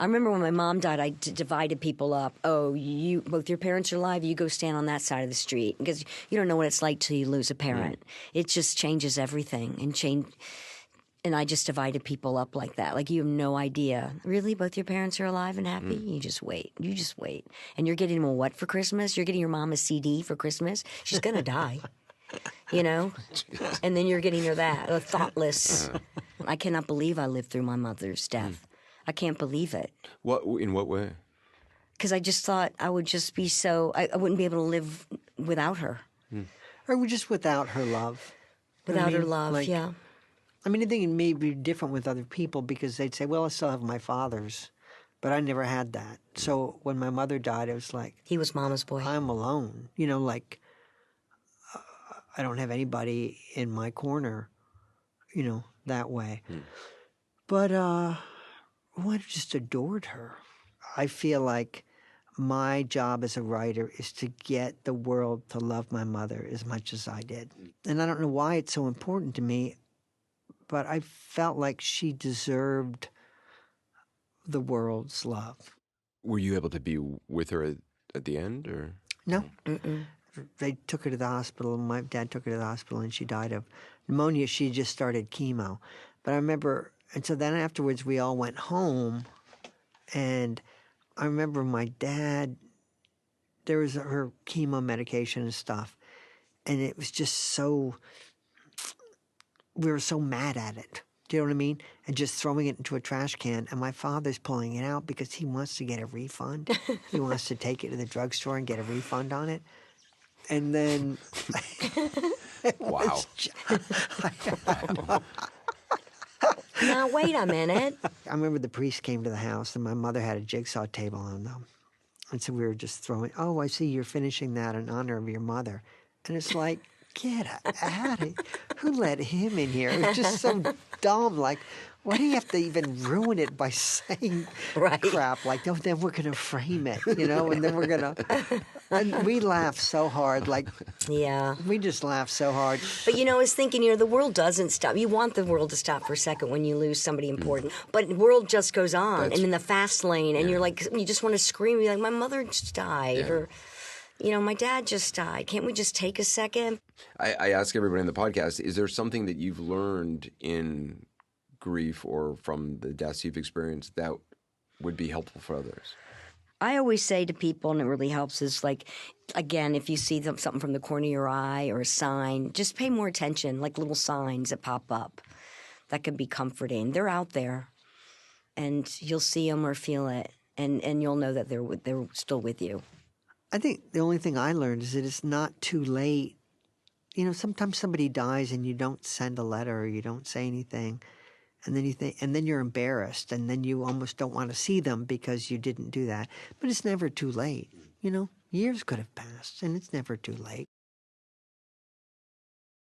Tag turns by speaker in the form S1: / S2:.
S1: I remember when my mom died, I divided people up. Oh, you both your parents are alive. You go stand on that side of the street because you don't know what it's like till you lose a parent. It just changes everything and I just divided people up like that. Like you have no idea. Really, both your parents are alive and happy. You just wait. You just wait. And you're getting them a what for Christmas? You're getting your mom a CD for Christmas. She's gonna die. You know? And then you're getting her that. A thoughtless. I cannot believe I lived through my mother's death. I can't believe it.
S2: In what way?
S1: Because I just thought I would just be so... I wouldn't be able to live without her.
S3: Or just without her love.
S1: Without her love, yeah.
S3: I mean, I think it may be different with other people because they'd say, well, I still have my father's. But I never had that. So when my mother died, it was like...
S1: He was mama's boy.
S3: I'm alone. You know, like... I don't have anybody in my corner, you know, that way. But I just adored her. I feel like my job as a writer is to get the world to love my mother as much as I did. And I don't know why it's so important to me, but I felt like she deserved the world's love.
S2: Were you able to be with her at the end, or?
S3: No. They took her to the hospital. My dad took her to the hospital, and she died of pneumonia. She just started chemo. But I remember, and so then afterwards we all went home, and I remember my dad, there was her chemo medication and stuff, and it was just so, we were so mad at it. Do you know what I mean? And just throwing it into a trash can, and my father's pulling it out because he wants to get a refund. He wants to take it to the drugstore and get a refund on it. And then...
S2: Wow.
S1: Now, wait a minute.
S3: I remember the priest came to the house, and my mother had a jigsaw table on them. And so we were just throwing, oh, I see you're finishing that in honor of your mother. And it's like, get out of here. Who let him in here? It was just so dumb. Like, why do you have to even ruin it by saying crap? Like, oh, then we're going to frame it, you know, and then we're going to... And we laughed so hard, like...
S1: Yeah.
S3: We just laughed so hard.
S1: But, you know, I was thinking, you know, the world doesn't stop. You want the world to stop for a second when you lose somebody important. But the world just goes on and in the fast lane. And you're like, you just want to scream. You're like, my mother just died. Or, you know, my dad just died. Can't we just take a second?
S2: I ask everybody on the podcast, is there something that you've learned in grief or from the deaths you've experienced that would be helpful for others?
S1: I always say to people, and it really helps, is like, again, if you see something from the corner of your eye or a sign, just pay more attention, like little signs that pop up. That can be comforting. They're out there, and you'll see them or feel it, and you'll know that they're still with you.
S3: I think the only thing I learned is that it's not too late. You know, sometimes somebody dies and you don't send a letter or you don't say anything. And then you think, and then you're embarrassed, and then you almost don't want to see them because you didn't do that. But it's never too late. You know, years could have passed, and it's never too late.